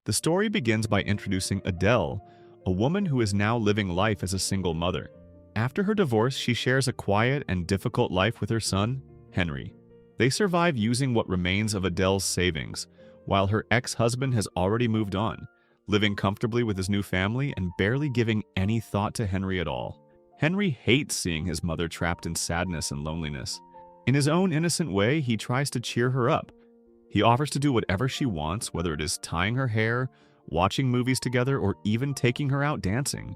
The story begins by introducing Adele, a woman who is now living life as a single mother. After her divorce, she shares a quiet and difficult life with her son, Henry. They survive using what remains of Adele's savings, while her ex-husband has already moved on, living comfortably with his new family and barely giving any thought to Henry at all. Henry hates seeing his mother trapped in sadness and loneliness. In his own innocent way, he tries to cheer her up. He offers to do whatever she wants, whether it is tying her hair, watching movies together, or even taking her out dancing.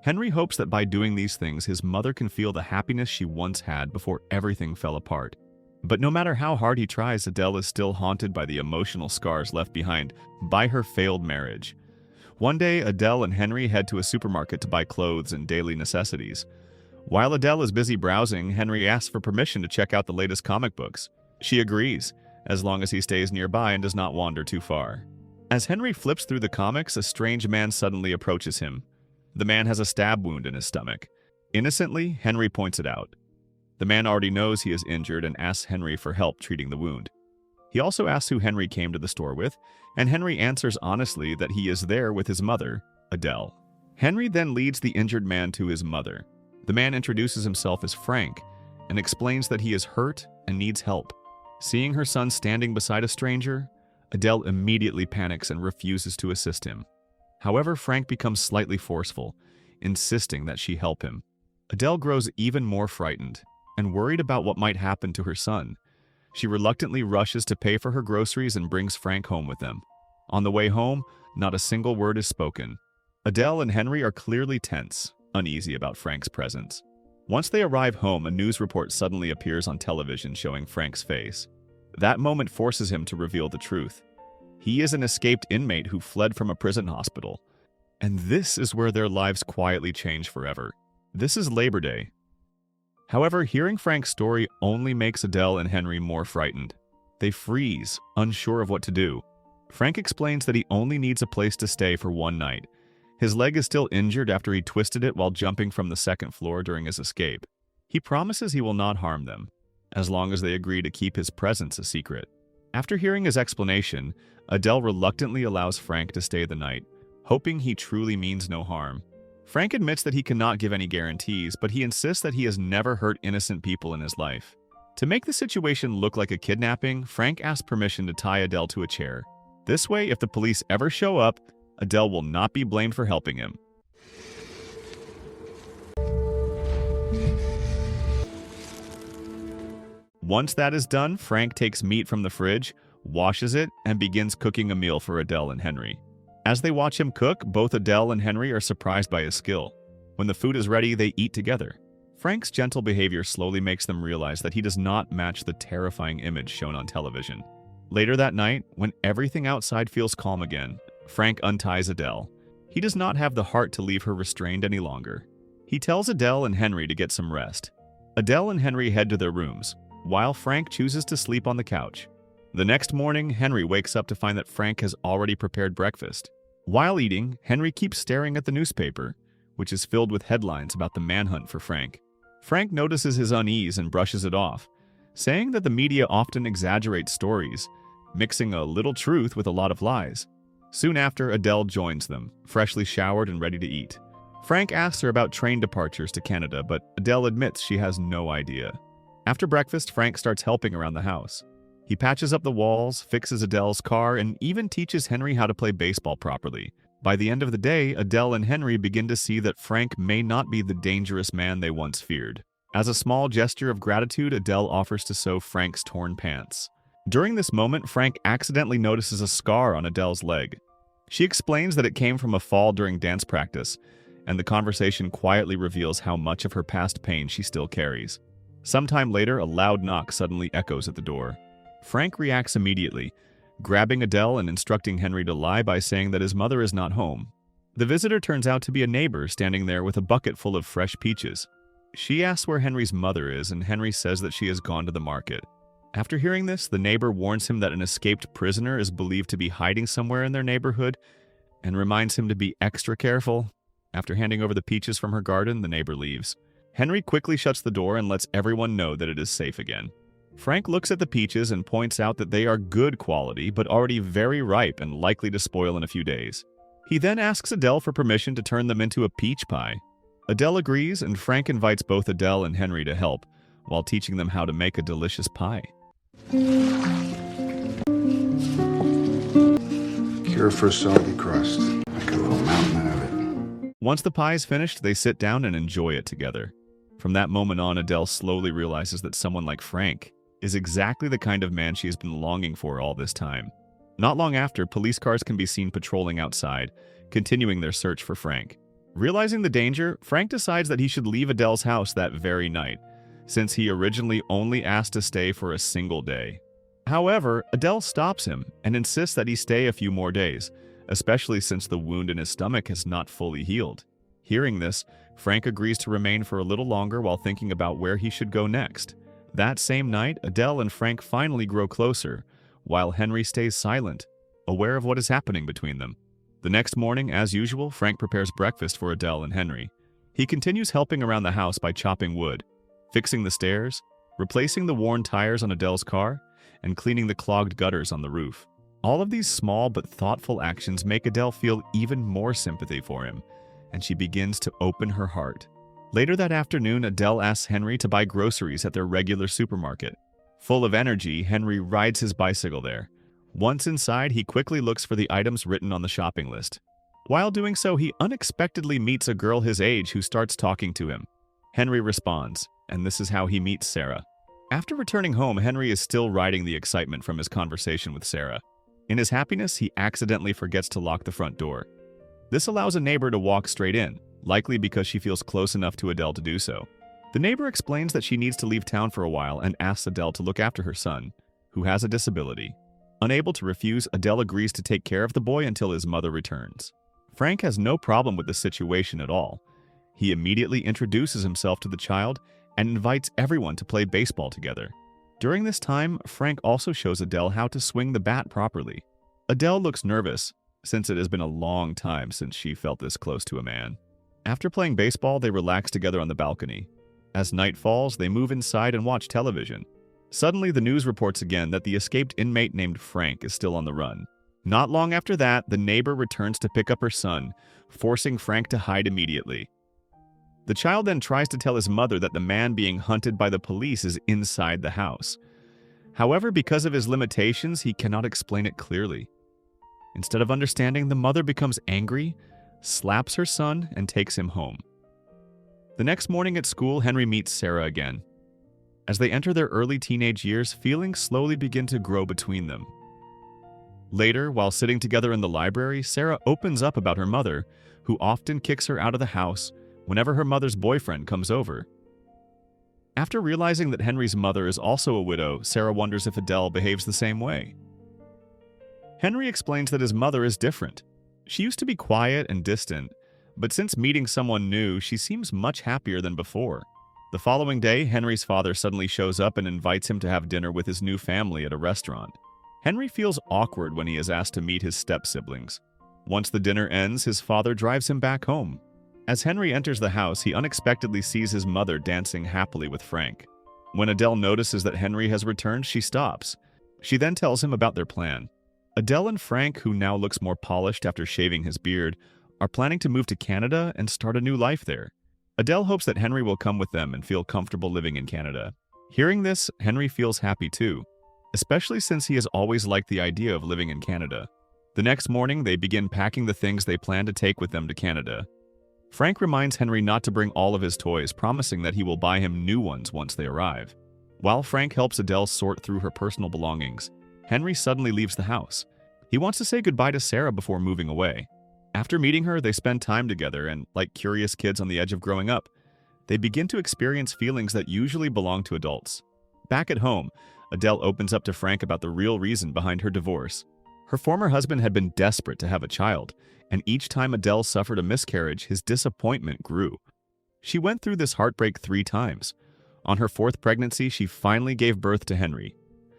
Henry hopes that by doing these things, his mother can feel the happiness she once had before everything fell apart. But no matter how hard he tries, Adele is still haunted by the emotional scars left behind by her failed marriage. One day, Adele and Henry head to a supermarket to buy clothes and daily necessities. While Adele is busy browsing, Henry asks for permission to check out the latest comic books. She agrees, as long as he stays nearby and does not wander too far. As Henry flips through the comics, a strange man suddenly approaches him. The man has a stab wound in his stomach. Innocently, Henry points it out. The man already knows he is injured and asks Henry for help treating the wound. He also asks who Henry came to the store with, and Henry answers honestly that he is there with his mother, Adele. Henry then leads the injured man to his mother. The man introduces himself as Frank and explains that he is hurt and needs help. Seeing her son standing beside a stranger, Adele immediately panics and refuses to assist him. However, Frank becomes slightly forceful, insisting that she help him. Adele grows even more frightened and worried about what might happen to her son. She reluctantly rushes to pay for her groceries and brings Frank home with them. On the way home, not a single word is spoken. Adele and Henry are clearly tense, uneasy about Frank's presence. Once they arrive home, a news report suddenly appears on television showing Frank's face. That moment forces him to reveal the truth. He is an escaped inmate who fled from a prison hospital. And this is where their lives quietly change forever. This is Labor Day. However, hearing Frank's story only makes Adele and Henry more frightened. They freeze, unsure of what to do. Frank explains that he only needs a place to stay for one night. His leg is still injured after he twisted it while jumping from the second floor during his escape. He promises he will not harm them, as long as they agree to keep his presence a secret. After hearing his explanation, Adele reluctantly allows Frank to stay the night, hoping he truly means no harm. Frank admits that he cannot give any guarantees, but he insists that he has never hurt innocent people in his life. To make the situation look like a kidnapping, Frank asks permission to tie Adele to a chair. This way, if the police ever show up, Adele will not be blamed for helping him. Once that is done, Frank takes meat from the fridge, washes it, and begins cooking a meal for Adele and Henry. As they watch him cook, both Adele and Henry are surprised by his skill. When the food is ready, they eat together. Frank's gentle behavior slowly makes them realize that he does not match the terrifying image shown on television. Later that night, when everything outside feels calm again, Frank unties Adele. He does not have the heart to leave her restrained any longer. He tells Adele and Henry to get some rest. Adele and Henry head to their rooms, while Frank chooses to sleep on the couch. The next morning, Henry wakes up to find that Frank has already prepared breakfast. While eating, Henry keeps staring at the newspaper, which is filled with headlines about the manhunt for Frank. Frank notices his unease and brushes it off, saying that the media often exaggerates stories, mixing a little truth with a lot of lies. Soon after, Adele joins them, freshly showered and ready to eat. Frank asks her about train departures to Canada, but Adele admits she has no idea. After breakfast, Frank starts helping around the house. He patches up the walls, fixes Adele's car, and even teaches Henry how to play baseball properly. By the end of the day, Adele and Henry begin to see that Frank may not be the dangerous man they once feared. As a small gesture of gratitude, Adele offers to sew Frank's torn pants. During this moment, Frank accidentally notices a scar on Adele's leg. She explains that it came from a fall during dance practice, and the conversation quietly reveals how much of her past pain she still carries. Sometime later, a loud knock suddenly echoes at the door. Frank reacts immediately, grabbing Adele and instructing Henry to lie by saying that his mother is not home. The visitor turns out to be a neighbor standing there with a bucket full of fresh peaches. She asks where Henry's mother is, and Henry says that she has gone to the market. After hearing this, the neighbor warns him that an escaped prisoner is believed to be hiding somewhere in their neighborhood and reminds him to be extra careful. After handing over the peaches from her garden, the neighbor leaves. Henry quickly shuts the door and lets everyone know that it is safe again. Frank looks at the peaches and points out that they are good quality but already very ripe and likely to spoil in a few days. He then asks Adele for permission to turn them into a peach pie. Adele agrees, and Frank invites both Adele and Henry to help, while teaching them how to make a delicious pie. Cure for a soggy crust, like a little mountain of it. Once the pie is finished, they sit down and enjoy it together. From that moment on, Adele slowly realizes that someone like Frank is exactly the kind of man she has been longing for all this time. Not long after, police cars can be seen patrolling outside, continuing their search for Frank. Realizing the danger, Frank decides that he should leave Adele's house that very night, since he originally only asked to stay for a single day. However, Adele stops him and insists that he stay a few more days, especially since the wound in his stomach has not fully healed. Hearing this, Frank agrees to remain for a little longer while thinking about where he should go next. That same night, Adele and Frank finally grow closer, while Henry stays silent, aware of what is happening between them. The next morning, as usual, Frank prepares breakfast for Adele and Henry. He continues helping around the house by chopping wood, fixing the stairs, replacing the worn tires on Adele's car, and cleaning the clogged gutters on the roof. All of these small but thoughtful actions make Adele feel even more sympathy for him, and she begins to open her heart. Later that afternoon, Adele asks Henry to buy groceries at their regular supermarket. Full of energy, Henry rides his bicycle there. Once inside, he quickly looks for the items written on the shopping list. While doing so, he unexpectedly meets a girl his age who starts talking to him. Henry responds, and this is how he meets Sarah. After returning home, Henry is still riding the excitement from his conversation with Sarah. In his happiness, he accidentally forgets to lock the front door. This allows a neighbor to walk straight in, likely because she feels close enough to Adele to do so. The neighbor explains that she needs to leave town for a while and asks Adele to look after her son, who has a disability. Unable to refuse, Adele agrees to take care of the boy until his mother returns. Frank has no problem with the situation at all. He immediately introduces himself to the child and invites everyone to play baseball together. During this time, Frank also shows Adele how to swing the bat properly. Adele looks nervous, since it has been a long time since she felt this close to a man. After playing baseball, they relax together on the balcony. As night falls, they move inside and watch television. Suddenly, the news reports again that the escaped inmate named Frank is still on the run. Not long after that, the neighbor returns to pick up her son, forcing Frank to hide immediately. The child then tries to tell his mother that the man being hunted by the police is inside the house. However, because of his limitations, he cannot explain it clearly. Instead of understanding, the mother becomes angry, slaps her son, and takes him home. The next morning at school, Henry meets Sarah again. As they enter their early teenage years, feelings slowly begin to grow between them. Later, while sitting together in the library, Sarah opens up about her mother, who often kicks her out of the house whenever her mother's boyfriend comes over. After realizing that Henry's mother is also a widow, Sarah wonders if Adele behaves the same way. Henry explains that his mother is different. She used to be quiet and distant, but since meeting someone new, she seems much happier than before. The following day, Henry's father suddenly shows up and invites him to have dinner with his new family at a restaurant. Henry feels awkward when he is asked to meet his step-siblings. Once the dinner ends, his father drives him back home. As Henry enters the house, he unexpectedly sees his mother dancing happily with Frank. When Adele notices that Henry has returned, she stops. She then tells him about their plan. Adele and Frank, who now looks more polished after shaving his beard, are planning to move to Canada and start a new life there. Adele hopes that Henry will come with them and feel comfortable living in Canada. Hearing this, Henry feels happy too, especially since he has always liked the idea of living in Canada. The next morning, they begin packing the things they plan to take with them to Canada. Frank reminds Henry not to bring all of his toys, promising that he will buy him new ones once they arrive. While Frank helps Adele sort through her personal belongings, Henry suddenly leaves the house. He wants to say goodbye to Sarah before moving away. After meeting her, they spend time together and, like curious kids on the edge of growing up, they begin to experience feelings that usually belong to adults. Back at home, Adele opens up to Frank about the real reason behind her divorce. Her former husband had been desperate to have a child, and each time Adele suffered a miscarriage, his disappointment grew. She went through this heartbreak 3 times. On her 4th pregnancy, she finally gave birth to Henry.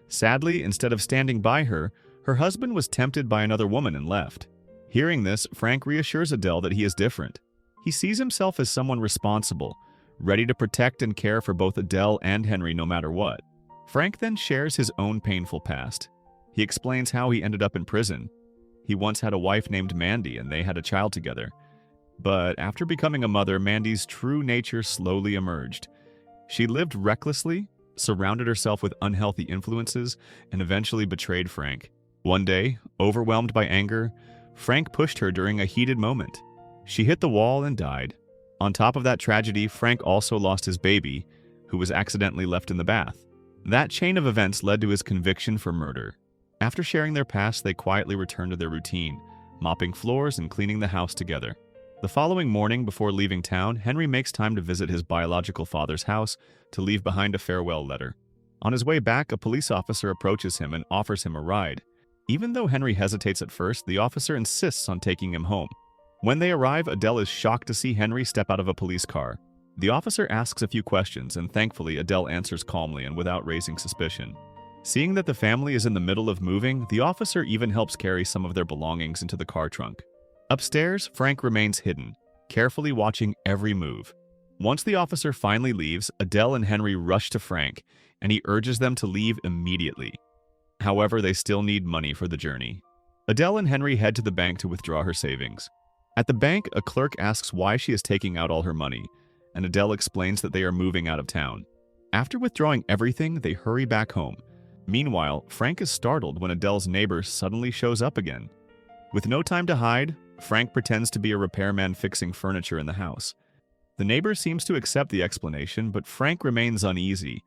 Sadly, instead of standing by her, her husband was tempted by another woman and left. Hearing this, Frank reassures Adele that he is different. He sees himself as someone responsible, ready to protect and care for both Adele and Henry no matter what. Frank then shares his own painful past. He explains how he ended up in prison. He once had a wife named Mandy and they had a child together. But after becoming a mother, Mandy's true nature slowly emerged. She lived recklessly, surrounded herself with unhealthy influences, and eventually betrayed Frank. One day, overwhelmed by anger, Frank pushed her during a heated moment. She hit the wall and died. On top of that tragedy, Frank also lost his baby, who was accidentally left in the bath. That chain of events led to his conviction for murder. After sharing their past, they quietly returned to their routine, mopping floors and cleaning the house together. The following morning, before leaving town, Henry makes time to visit his biological father's house to leave behind a farewell letter. On his way back, a police officer approaches him and offers him a ride. Even though Henry hesitates at first, the officer insists on taking him home. When they arrive, Adele is shocked to see Henry step out of a police car. The officer asks a few questions, and thankfully Adele answers calmly and without raising suspicion. Seeing that the family is in the middle of moving, the officer even helps carry some of their belongings into the car trunk. Upstairs, Frank remains hidden, carefully watching every move. Once the officer finally leaves, Adele and Henry rush to Frank, and he urges them to leave immediately. However, they still need money for the journey. Adele and Henry head to the bank to withdraw her savings. At the bank, a clerk asks why she is taking out all her money, and Adele explains that they are moving out of town. After withdrawing everything, they hurry back home. Meanwhile, Frank is startled when Adele's neighbor suddenly shows up again. With no time to hide, Frank pretends to be a repairman fixing furniture in the house. The neighbor seems to accept the explanation, but Frank remains uneasy,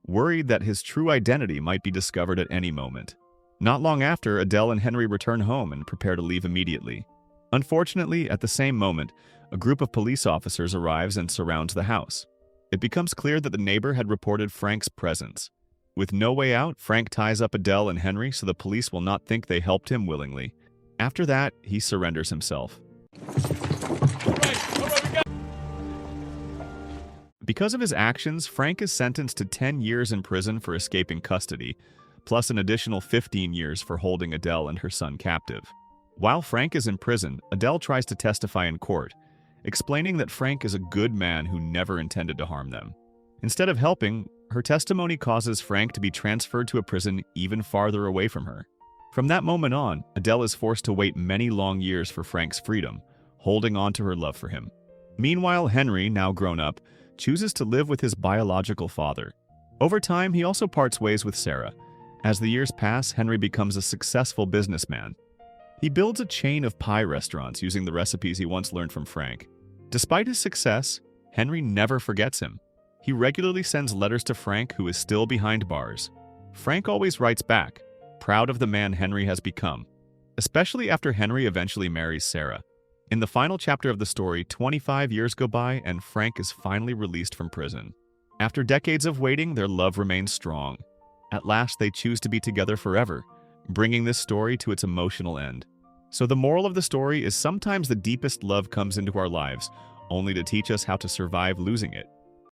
worried that his true identity might be discovered at any moment. Not long after, Adele and Henry return home and prepare to leave immediately. Unfortunately, at the same moment, a group of police officers arrives and surrounds the house. It becomes clear that the neighbor had reported Frank's presence. With no way out, Frank ties up Adele and Henry so the police will not think they helped him willingly. After that, he surrenders himself. Because of his actions, Frank is sentenced to 10 years in prison for escaping custody, plus an additional 15 years for holding Adele and her son captive. While Frank is in prison, Adele tries to testify in court, explaining that Frank is a good man who never intended to harm them. Instead of helping, her testimony causes Frank to be transferred to a prison even farther away from her. From that moment on, Adele is forced to wait many long years for Frank's freedom, holding on to her love for him. Meanwhile, Henry, now grown up, chooses to live with his biological father. Over time, he also parts ways with Sarah. As the years pass, Henry becomes a successful businessman. He builds a chain of pie restaurants using the recipes he once learned from Frank. Despite his success, Henry never forgets him. He regularly sends letters to Frank, who is still behind bars. Frank always writes back, proud of the man Henry has become, especially after Henry eventually marries Sarah. In the final chapter of the story, 25 years go by and Frank is finally released from prison. After decades of waiting, their love remains strong. At last, they choose to be together forever, bringing this story to its emotional end. So the moral of the story is sometimes the deepest love comes into our lives, only to teach us how to survive losing it.